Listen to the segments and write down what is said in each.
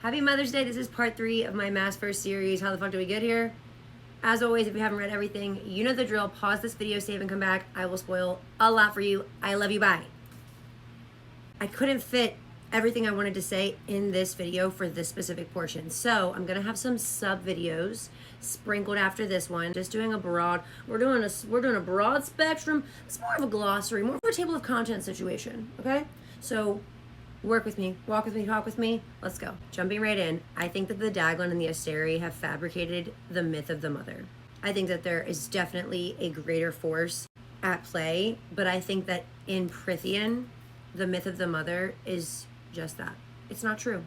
Happy Mother's Day. This is part 3 of my Maasverse series. How the fuck do we get here? As always, if you haven't read everything, you know the drill. Pause this video, save, and come back. I will spoil a lot for you. I love you. Bye. I couldn't fit everything I wanted to say in this video for this specific portion. So I'm gonna have some sub videos sprinkled after this one. Just doing a broad, we're doing a broad spectrum. It's more of a glossary, more of a table of contents situation, okay? So work with me, walk with me, talk with me. Let's go. Jumping right in, I think that the Daglan and the Asteri have fabricated the myth of the mother. I think that there is definitely a greater force at play, but I think that in Prythian, the myth of the mother is just that. It's not true.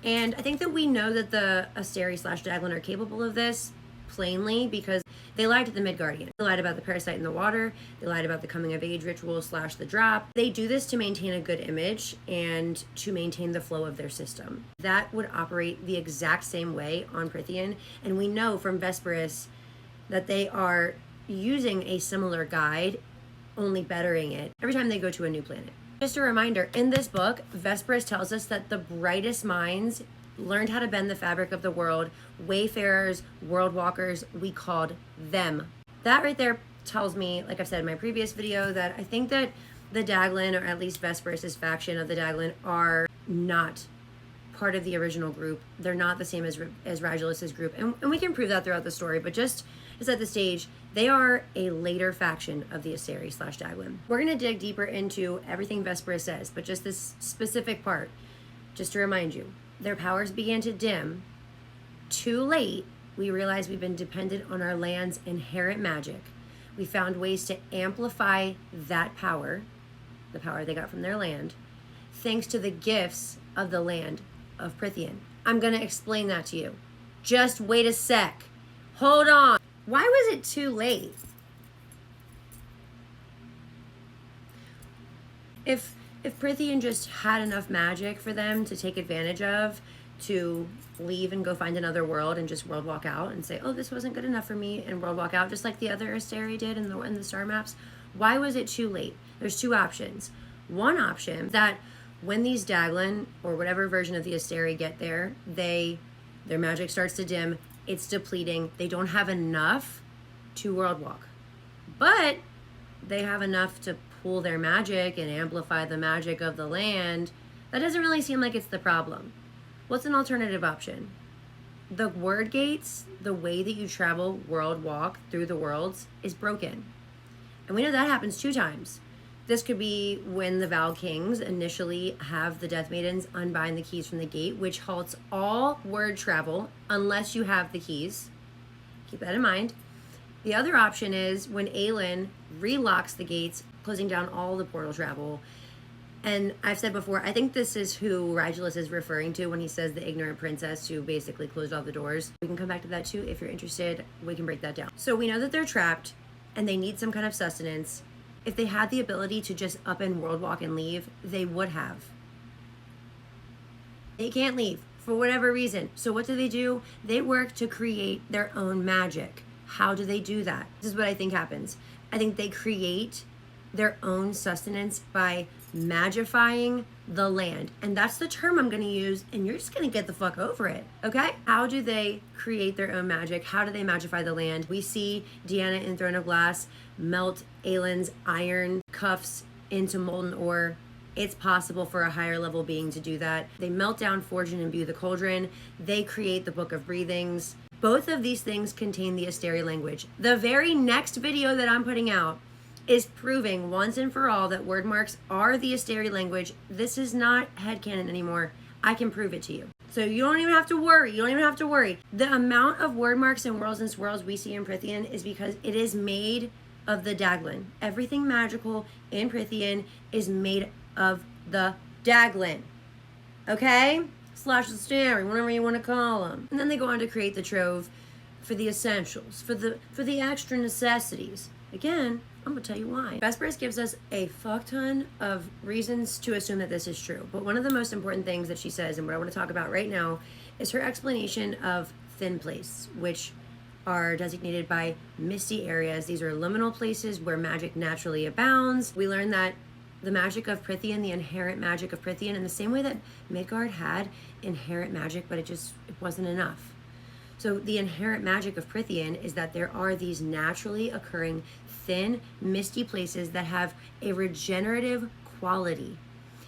And I think that we know that the Asteri / Daglan are capable of this plainly because they lied to the Midgardian. They lied about the parasite in the water. They lied about the coming of age ritual / the drop. They do this to maintain a good image and to maintain the flow of their system. That would operate the exact same way on Prythian. And we know from VESPY that they are using a similar guide, only bettering it every time they go to a new planet. Just a reminder, in this book, VESPY tells us that the brightest minds learned how to bend the fabric of the world. Wayfarers, world walkers, we called them. That right there tells me, like I've said in my previous video, that I think that the Daglan, or at least VESPY's faction of the Daglan, are not part of the original group. They're not the same as Radulus's group. And we can prove that throughout the story, but just to set the stage, they are a later faction of the Asteri / Daglan. We're gonna dig deeper into everything VESPY says, but just this specific part, just to remind you, their powers began to dim. Too late, we realized we've been dependent on our land's inherent magic. We found ways to amplify that power, the power they got from their land, thanks to the gifts of the land of Prythian. I'm gonna explain that to you. Just wait a sec. Hold on. Why was it too late? If Prythian just had enough magic for them to take advantage of, to leave and go find another world and just world walk out and say, oh, this wasn't good enough for me, and world walk out, just like the other Asteri did in the star maps, why was it too late? There's two options. One option, that when these Daglan, or whatever version of the Asteri get there, their magic starts to dim, it's depleting, they don't have enough to world walk. But they have enough to pool their magic and amplify the magic of the land. That doesn't really seem like it's the problem. What's an alternative option? The word gates, the way that you travel world walk through the worlds, is broken. And we know that happens 2 times. This could be when the Valg Kings initially have the Death Maidens unbind the keys from the gate, which halts all word travel unless you have the keys. Keep that in mind. The other option is when Aelin relocks the gates, closing down all the portal travel. And I've said before, I think this is who Radulus is referring to when he says the ignorant princess who basically closed all the doors. We can come back to that too. If you're interested, we can break that down. So we know that they're trapped and they need some kind of sustenance. If they had the ability to just up and world walk and leave, they would have. They can't leave for whatever reason. So what do? They work to create their own magic. How do they do that? This is what I think happens. I think they create their own sustenance by magifying the land. And that's the term I'm going to use, and you're just going to get the fuck over it, okay? How do they create their own magic? How do they magify the land? We see Deanna in Throne of Glass melt Aelin's iron cuffs into molten ore. It's possible for a higher level being to do that. They melt down, forge, and imbue the cauldron. They create the Book of Breathings. Both of these things contain the Asteri language. The very next video that I'm putting out is proving once and for all that word marks are the Asteri language. This is not headcanon anymore. I can prove it to you. So you don't even have to worry. You don't even have to worry. The amount of word marks and worlds and swirls we see in Prythian is because it is made of the Daglan. Everything magical in Prythian is made of the Daglan. Okay? / Asteri, whatever you want to call them. And then they go on to create the trove for the essentials, for the extra necessities. Again, I'm gonna tell you why. VESPY gives us a fuck ton of reasons to assume that this is true. But one of the most important things that she says, and what I want to talk about right now, is her explanation of thin place, which are designated by misty areas. These are liminal places where magic naturally abounds. We learn that the magic of Prythian, the inherent magic of Prythian, in the same way that Midgard had inherent magic, but it wasn't enough. So the inherent magic of Prythian is that there are these naturally occurring thin, misty places that have a regenerative quality.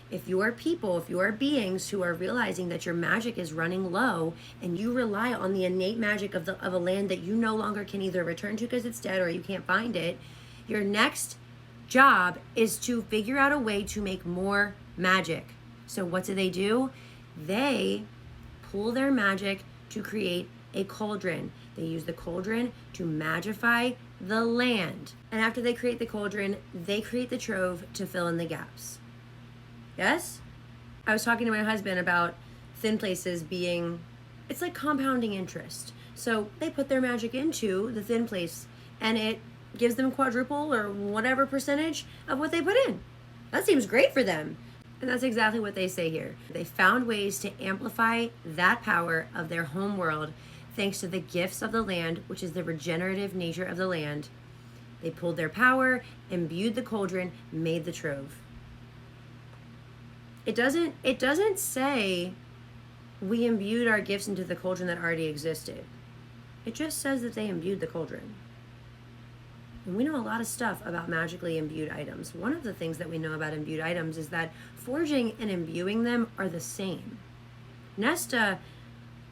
If you are people, if you are beings who are realizing that your magic is running low and you rely on the innate magic of a land that you no longer can either return to because it's dead or you can't find it, your next job is to figure out a way to make more magic. So what do? They pull their magic to create a cauldron. They use the cauldron to magify the land. And after they create the cauldron, they create the trove to fill in the gaps. Yes? I was talking to my husband about thin places being, it's like compounding interest. So they put their magic into the thin place and it gives them quadruple or whatever percentage of what they put in. That seems great for them. And that's exactly what they say here. They found ways to amplify that power of their home world thanks to the gifts of the land, which is the regenerative nature of the land. They pulled their power, imbued the cauldron, made the trove. It doesn't say we imbued our gifts into the cauldron that already existed. It just says that they imbued the cauldron. And we know a lot of stuff about magically imbued items. One of the things that we know about imbued items is that forging and imbuing them are the same.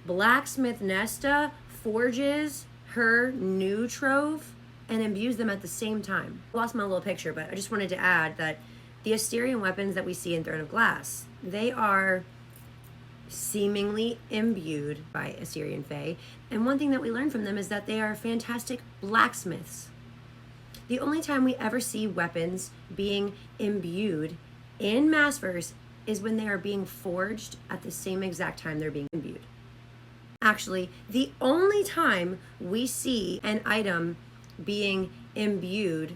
Blacksmith Nesta forges her new trove and imbues them at the same time. I lost my little picture, but I just wanted to add that the Asterian weapons that we see in Throne of Glass, they are seemingly imbued by Asterian Fae. And one thing that we learn from them is that they are fantastic blacksmiths. The only time we ever see weapons being imbued in Maasverse is when they are being forged at the same exact time they're being imbued. Actually, the only time we see an item being imbued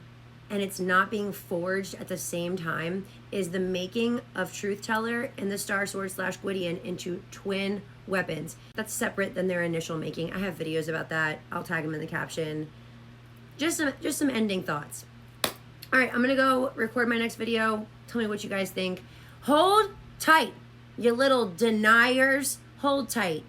and it's not being forged at the same time is the making of Truth Teller and the Star Sword / Gwydion into twin weapons. That's separate than their initial making. I have videos about that. I'll tag them in the caption. Just some ending thoughts. All right, I'm gonna go record my next video. Tell me what you guys think. Hold tight, you little deniers. Hold tight.